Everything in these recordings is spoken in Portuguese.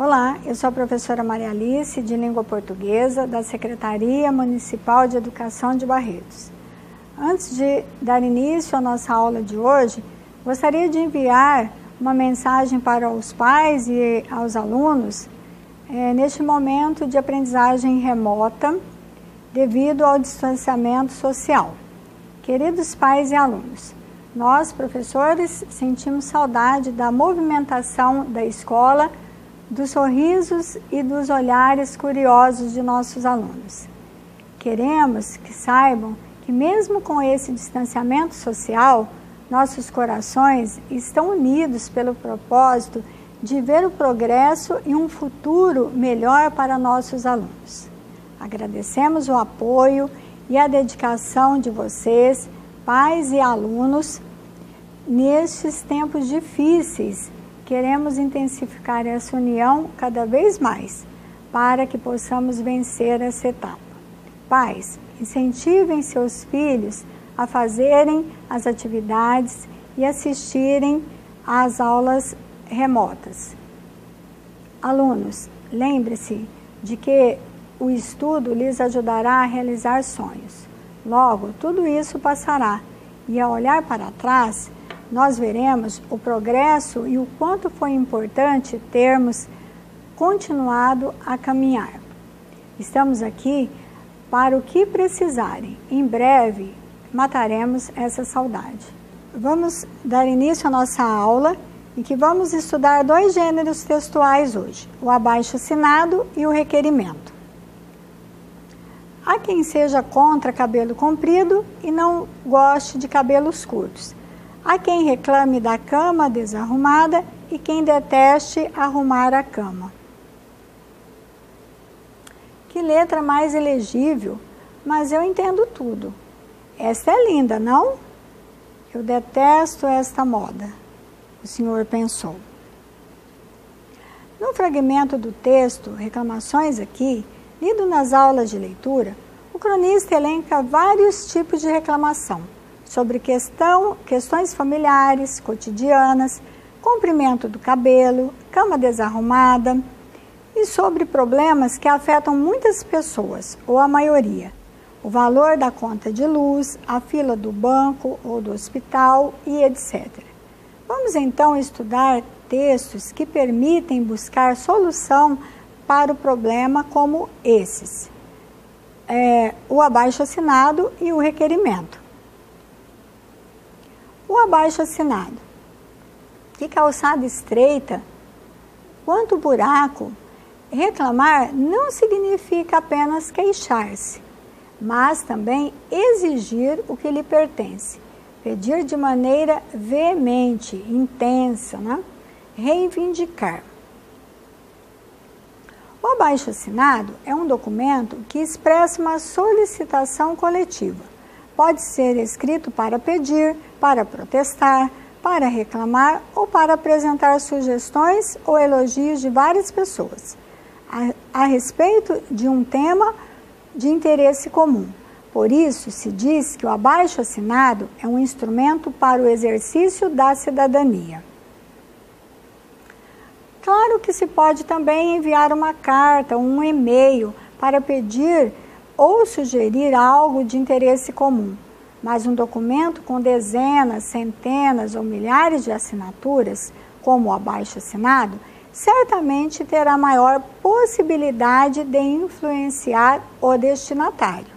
Olá, eu sou a professora Maria Alice, de Língua Portuguesa, da Secretaria Municipal de Educação de Barretos. Antes de dar início à nossa aula de hoje, gostaria de enviar uma mensagem para os pais e aos alunos neste momento de aprendizagem remota devido ao distanciamento social. Queridos pais e alunos, nós, professores, sentimos saudade da movimentação da escola, dos sorrisos e dos olhares curiosos de nossos alunos. Queremos que saibam que mesmo com esse distanciamento social, nossos corações estão unidos pelo propósito de ver o progresso e um futuro melhor para nossos alunos. Agradecemos o apoio e a dedicação de vocês, pais e alunos, nestes tempos difíceis. Queremos intensificar essa união cada vez mais, para que possamos vencer essa etapa. Pais, incentivem seus filhos a fazerem as atividades e assistirem às aulas remotas. Alunos, lembre-se de que o estudo lhes ajudará a realizar sonhos. Logo, tudo isso passará e, ao olhar para trás, nós veremos o progresso e o quanto foi importante termos continuado a caminhar. Estamos aqui para o que precisarem. Em breve, mataremos essa saudade. Vamos dar início à nossa aula, em que vamos estudar dois gêneros textuais hoje, o abaixo-assinado e o requerimento. Há quem seja contra cabelo comprido e não goste de cabelos curtos. Há quem reclame da cama desarrumada e quem deteste arrumar a cama. Que letra mais elegível, mas eu entendo tudo. Esta é linda, não? Eu detesto esta moda, o senhor pensou. No fragmento do texto, Reclamações Aqui, lido nas aulas de leitura, o cronista elenca vários tipos de reclamação, sobre questões familiares, cotidianas, comprimento do cabelo, cama desarrumada e sobre problemas que afetam muitas pessoas, ou a maioria. O valor da conta de luz, a fila do banco ou do hospital e etc. Vamos então estudar textos que permitem buscar solução para o problema como esses. O abaixo-assinado e o requerimento. O abaixo-assinado. Que calçada estreita, quanto buraco. Reclamar não significa apenas queixar-se, mas também exigir o que lhe pertence. Pedir de maneira veemente, intensa, né? Reivindicar. O abaixo-assinado é um documento que expressa uma solicitação coletiva. Pode ser escrito para pedir, para protestar, para reclamar ou para apresentar sugestões ou elogios de várias pessoas a respeito de um tema de interesse comum. Por isso, se diz que o abaixo-assinado é um instrumento para o exercício da cidadania. Claro que se pode também enviar uma carta ou um e-mail para pedir ou sugerir algo de interesse comum, mas um documento com dezenas, centenas ou milhares de assinaturas, como o abaixo-assinado, certamente terá maior possibilidade de influenciar o destinatário.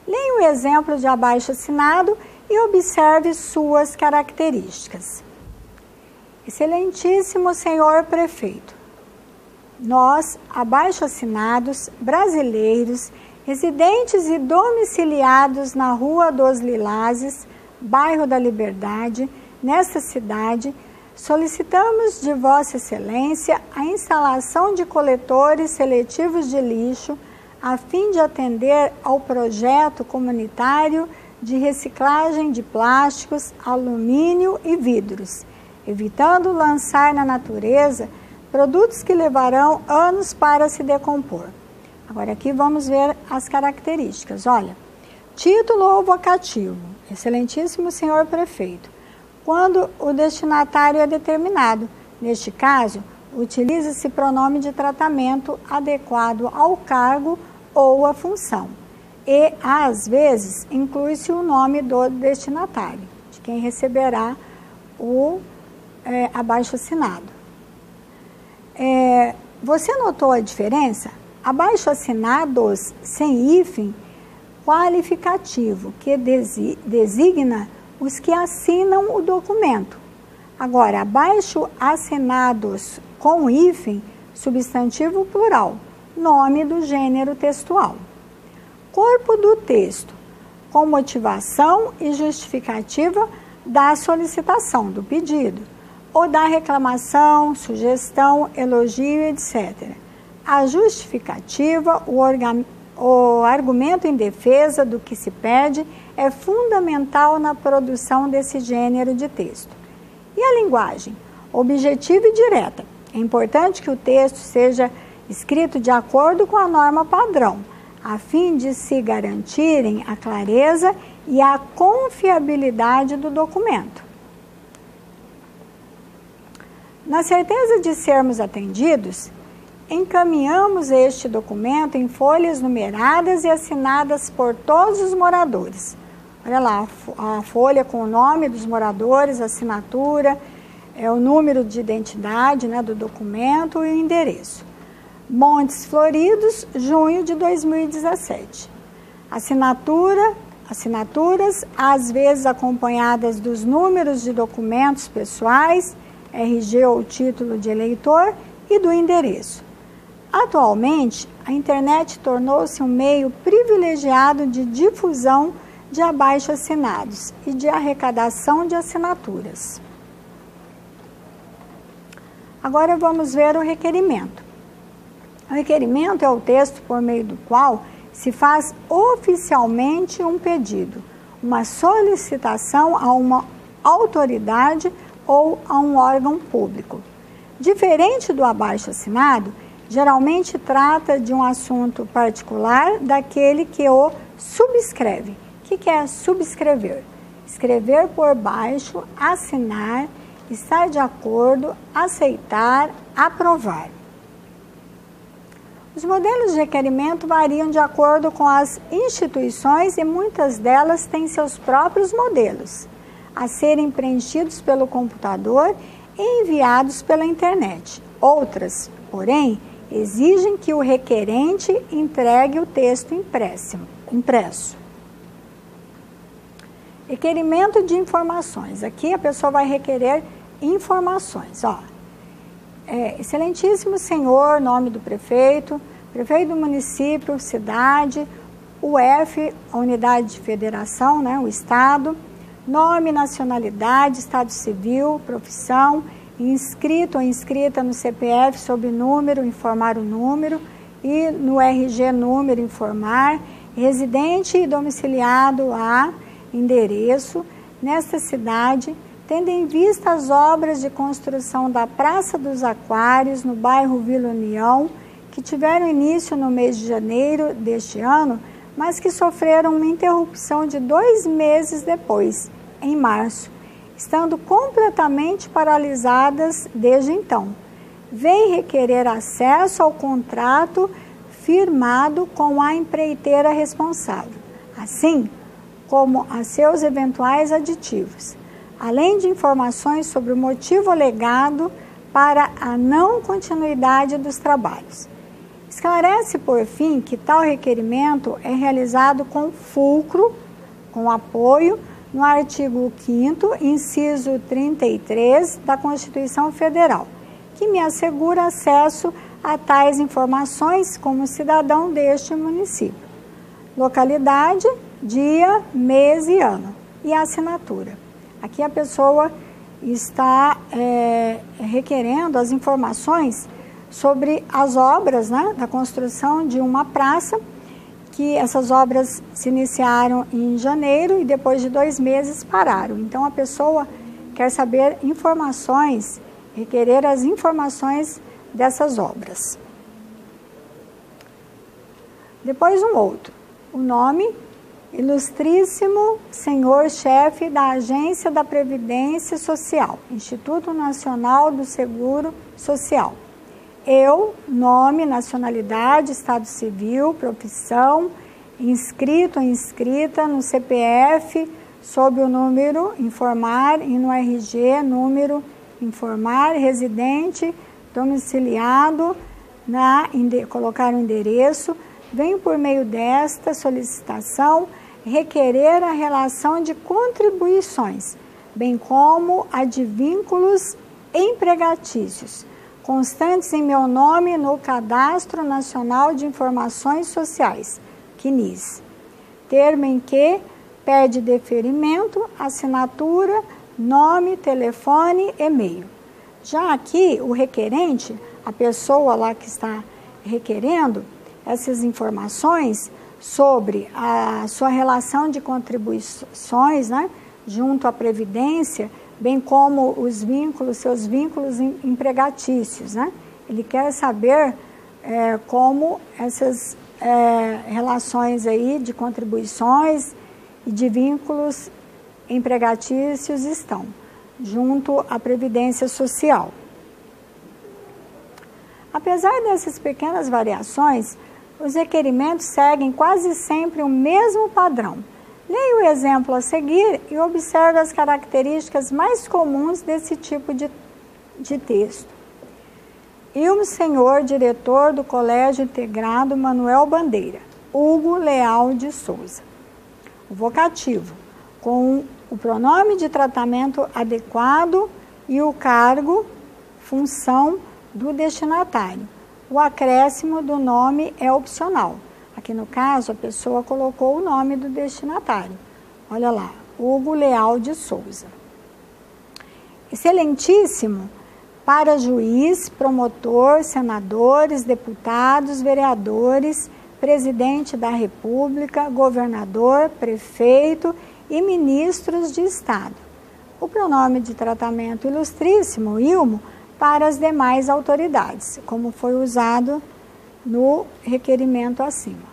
Leia o exemplo de abaixo-assinado e observe suas características. Excelentíssimo senhor prefeito, nós, abaixo-assinados, brasileiros, residentes e domiciliados na Rua dos Lilazes, bairro da Liberdade, nesta cidade, solicitamos de Vossa Excelência a instalação de coletores seletivos de lixo a fim de atender ao projeto comunitário de reciclagem de plásticos, alumínio e vidros, evitando lançar na natureza produtos que levarão anos para se decompor. Agora aqui vamos ver as características. Olha, título ou vocativo, excelentíssimo senhor prefeito, quando o destinatário é determinado, Neste caso, utiliza-se pronome de tratamento adequado ao cargo ou à função. E, às vezes, inclui-se o nome do destinatário, de quem receberá o abaixo-assinado. Você notou a diferença? Abaixo-assinados sem hífen qualificativo, que designa os que assinam o documento. Agora, abaixo-assinados com hífen, substantivo plural, nome do gênero textual. Corpo do texto, com motivação e justificativa da solicitação, do pedido, ou da reclamação, sugestão, elogio, etc. A justificativa, o argumento em defesa do que se pede é fundamental na produção desse gênero de texto. E a linguagem? Objetiva e direta. É importante que o texto seja escrito de acordo com a norma padrão, a fim de se garantirem a clareza e a confiabilidade do documento. Na certeza de sermos atendidos, encaminhamos este documento em folhas numeradas e assinadas por todos os moradores. Olha lá, a folha com o nome dos moradores, a assinatura, o número de identidade, né, do documento e o endereço. Montes Floridos, junho de 2017. Assinaturas, às vezes acompanhadas dos números de documentos pessoais, RG ou título de eleitor e do endereço. Atualmente, a internet tornou-se um meio privilegiado de difusão de abaixo-assinados e de arrecadação de assinaturas. Agora vamos ver o requerimento. O requerimento é o texto por meio do qual se faz oficialmente um pedido, uma solicitação a uma autoridade ou a um órgão público. Diferente do abaixo-assinado, geralmente trata de um assunto particular daquele que o subscreve. O que é subscrever? Escrever por baixo, assinar, estar de acordo, aceitar, aprovar. Os modelos de requerimento variam de acordo com as instituições e muitas delas têm seus próprios modelos, a serem preenchidos pelo computador e enviados pela internet. Outras, porém, exigem que o requerente entregue o texto impresso. Requerimento de informações. Aqui a pessoa vai requerer informações. Excelentíssimo senhor, nome do prefeito, prefeito do município, cidade, UF, a unidade de federação, né, o estado, nome, nacionalidade, estado civil, profissão, inscrito ou inscrita no CPF sob número, informar o número, e no RG número, informar, residente e domiciliado a endereço nesta cidade, tendo em vista as obras de construção da Praça dos Aquários, no bairro Vila União, que tiveram início no mês de janeiro deste ano, mas que sofreram uma interrupção de 2 meses depois, em março, estando completamente paralisadas desde então. Vem requerer acesso ao contrato firmado com a empreiteira responsável, assim como a seus eventuais aditivos, além de informações sobre o motivo alegado para a não continuidade dos trabalhos. Esclarece, por fim, que tal requerimento é realizado com fulcro, com apoio, no artigo 5º, inciso 33 da Constituição Federal, que me assegura acesso a tais informações como cidadão deste município. Localidade, dia, mês e ano. E a assinatura. Aqui a pessoa está requerendo as informações sobre as obras, né, da construção de uma praça, que essas obras se iniciaram em janeiro e depois de 2 meses pararam. Então a pessoa quer saber informações, requerer as informações dessas obras. Depois um outro, o nome, Ilustríssimo senhor chefe da Agência da Previdência Social, Instituto Nacional do Seguro Social. Eu, nome, nacionalidade, estado civil, profissão, inscrito ou inscrita no CPF, sob o número, informar, e no RG, número, informar, residente, domiciliado, colocar o endereço, venho por meio desta solicitação requerer a relação de contribuições, bem como a de vínculos empregatícios, constantes em meu nome no Cadastro Nacional de Informações Sociais, CNIS. Termo em que pede deferimento, assinatura, nome, telefone, e-mail. Já aqui, o requerente, a pessoa lá que está requerendo essas informações sobre a sua relação de contribuições, né, junto à Previdência, bem como os vínculos, seus vínculos empregatícios, né? Ele quer saber como essas relações aí de contribuições e de vínculos empregatícios estão junto à Previdência Social. Apesar dessas pequenas variações, os requerimentos seguem quase sempre o mesmo padrão. Leia o exemplo a seguir e observe as características mais comuns desse tipo de texto. Ilmo senhor diretor do Colégio Integrado Manuel Bandeira, Hugo Leal de Souza. O vocativo, com o pronome de tratamento adequado e o cargo, função do destinatário. O acréscimo do nome é opcional. Aqui no caso, a pessoa colocou o nome do destinatário. Olha lá, Hugo Leal de Souza. Excelentíssimo para juiz, promotor, senadores, deputados, vereadores, presidente da República, governador, prefeito e ministros de Estado. O pronome de tratamento ilustríssimo, ilmo, para as demais autoridades, como foi usado no requerimento acima.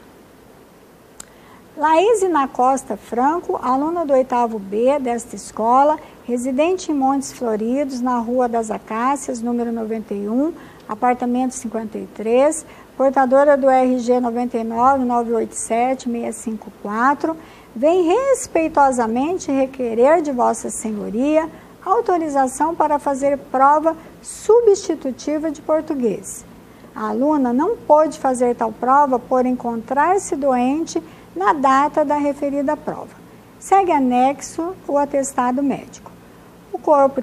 Laísina Costa Franco, aluna do 8º B desta escola, residente em Montes Floridos, na Rua das Acácias, número 91, apartamento 53, portadora do RG 99-987-654, vem respeitosamente requerer de Vossa Senhoria autorização para fazer prova substitutiva de português. A aluna não pôde fazer tal prova por encontrar-se doente na data da referida prova. Segue anexo o atestado médico.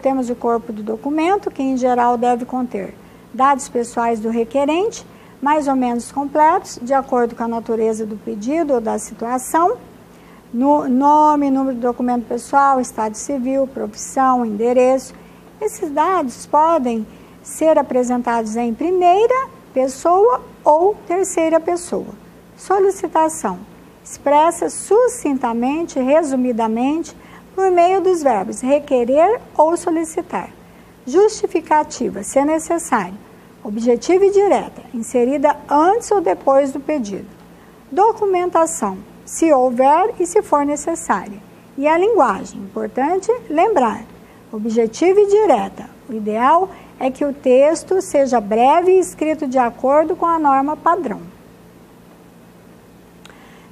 Temos o corpo do documento, que em geral deve conter dados pessoais do requerente, mais ou menos completos, de acordo com a natureza do pedido ou da situação, nome, número do documento pessoal, estado civil, profissão, endereço. Esses dados podem ser apresentados em primeira pessoa ou terceira pessoa. Solicitação. Expressa sucintamente, resumidamente, por meio dos verbos requerer ou solicitar. Justificativa, se necessário. Objetiva e direta, inserida antes ou depois do pedido. Documentação, se houver e se for necessária. E a linguagem, importante lembrar, objetiva e direta. O ideal é que o texto seja breve e escrito de acordo com a norma padrão.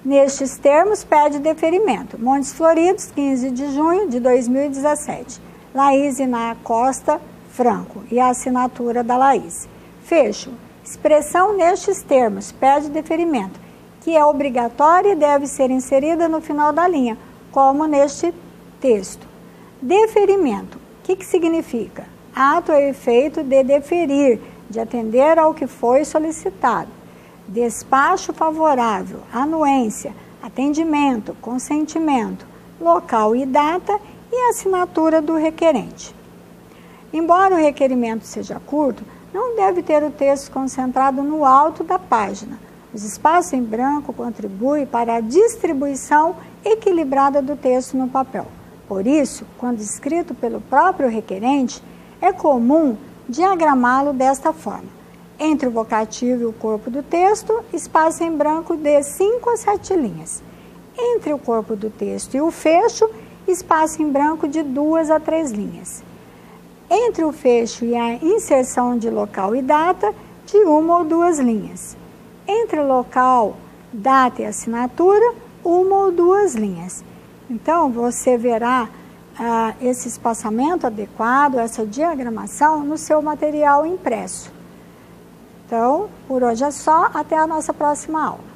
Nestes termos, pede deferimento. Montes Floridos, 15 de junho de 2017. Laísina Costa Franco e a assinatura da Laís. Fecho. Expressão nestes termos, pede deferimento, que é obrigatória e deve ser inserida no final da linha, como neste texto. Deferimento. O que significa? Ato ou efeito de deferir, de atender ao que foi solicitado. Despacho favorável, anuência, atendimento, consentimento, local e data e assinatura do requerente. Embora o requerimento seja curto, não deve ter o texto concentrado no alto da página. Os espaços em branco contribuem para a distribuição equilibrada do texto no papel. Por isso, quando escrito pelo próprio requerente, é comum diagramá-lo desta forma. Entre o vocativo e o corpo do texto, espaço em branco de 5 a 7 linhas. Entre o corpo do texto e o fecho, espaço em branco de 2 a 3 linhas. Entre o fecho e a inserção de local e data, de 1 ou 2 linhas. Entre o local, data e assinatura, 1 ou 2 linhas. Então, você verá esse espaçamento adequado, essa diagramação no seu material impresso. Então, por hoje é só, até a nossa próxima aula.